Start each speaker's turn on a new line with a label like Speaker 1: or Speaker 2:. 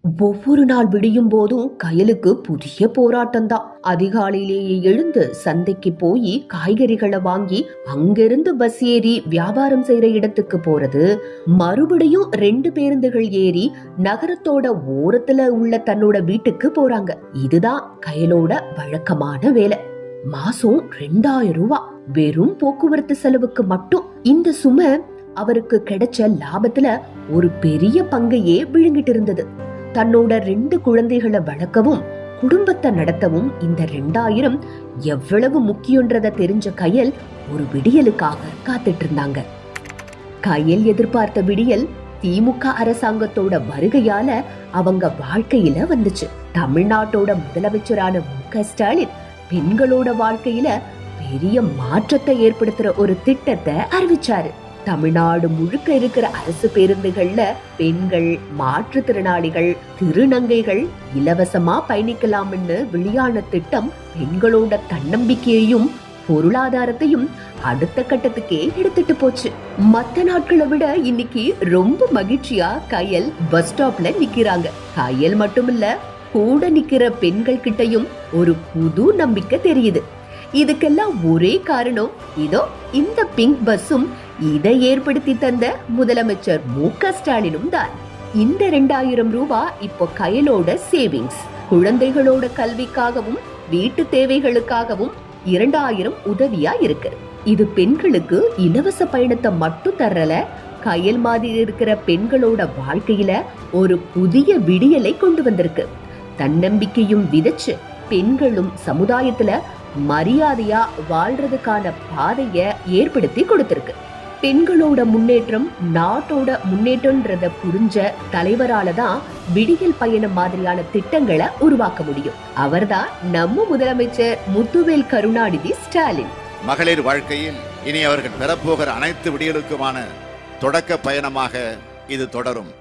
Speaker 1: ஒவ்வொரு நாள் விடியும் போதும் கயலுக்கு புதிய போராட்டம் தான். அதிகாலையிலேயே எழுந்து சந்தைக்கு போய் காய்கறிகளை வாங்கி அங்கிருந்து பஸ் ஏறி வியாபாரம் செய்யற இடத்துக்கு போறது, மறுபடியும் 2 பேருந்துகள் ஏறி நகரத்தோட ஓரத்துல உள்ள தன்னோட வீட்டுக்கு போறாங்க. இதுதான் கயலோட வழக்கமான வேலை. மாசம் 2000 ரூபாய் வெறும் போக்குவரத்து செலவுக்கு மட்டும். இந்த சுமை அவருக்கு கிடைச்ச லாபத்துல ஒரு பெரிய பங்கையே விழுங்கிட்டு இருந்தது. தன்னோட 2 குழந்தைகளை வளர்க்கவும் குடும்பத்தை நடத்தவும் இந்த 2000 எவ்வளவு முக்கியன்றத தெரிஞ்ச கயல் ஒரு விடியலுக்காக காத்துட்டு இருந்தாங்க. கயல் எதிர்பார்த்த விடியல் திமுக அரசாங்கத்தோட வருகையால அவங்க வாழ்க்கையில வந்துச்சு. தமிழ்நாட்டோட முதலமைச்சரான மு.க. ஸ்டாலின் பெண்களோட வாழ்க்கையில பெரிய மாற்றத்தை ஏற்படுத்துற ஒரு திட்டத்தை அறிவிச்சாரு. தமிழ்நாடு முழுக்க இருக்கிற அரசு பேருந்துகள்ல பெண்கள், மாற்றுத்திறனாளிகள், திருநங்கைகள் இலவசமா பயணிக்கலாம்னு வெளியான திட்டம் பெண்களோட தன்னம்பிக்கையையும் பொருளாதாரத்தையும் அடுத்த கட்டத்துக்கே எடுத்துட்டு போச்சு. மத்த நாட்களை விட இன்னைக்கு ரொம்ப மகிழ்ச்சியா கயல் பஸ் ஸ்டாப்ல நிக்கிறாங்க. கயல் மட்டுமில்ல, கூட நிக்கிற பெண்கள் கிட்டையும் ஒரு புது நம்பிக்கை தெரியுது. இதுக்கெல்லாம் ஒரே காரணம் இதோ இந்த பிங்க் பஸ்ஸும் இதை ஏற்படுத்தி தந்த முதலமைச்சர் மு.க. ஸ்டாலினும் தான். இந்த 2000 ரூபாய் இப்போ கயலோட சேவிங்ஸ். குழந்தைகளோட கல்விக்காகவும் வீட்டு தேவைகளுக்காகவும் 2000 உதவியா இருக்கு. இது பெண்களுக்கு இலவச பயணத்தை மட்டும் தரல, கயல் மாதிரி இருக்கிற பெண்களோட வாழ்க்கையில ஒரு புதிய விடியலை கொண்டு வந்திருக்கு. தன்னம்பிக்கையும் விதைச்சு பெண்களும் சமுதாயத்துல மரியாதையா வாழ்றதுக்கான பாதைய ஏற்படுத்தி கொடுத்திருக்கு. பெண்களோட முன்னேற்றம் நாட்டோட முன்னேற்றம்ன்றத புரிஞ்ச தலைவரால தான் விடியல் பயணம் மாதிரியான திட்டங்களை உருவாக்க முடியும். அவர்தான் நம்ம முதலமைச்சர் முத்துவேல் கருணாநிதி ஸ்டாலின்.
Speaker 2: மகளிர் வாழ்க்கையில் இனி அவர்கள் பெறப்போகிற அனைத்து விடியலுக்குமான தொடக்க பயணமாக இது தொடரும்.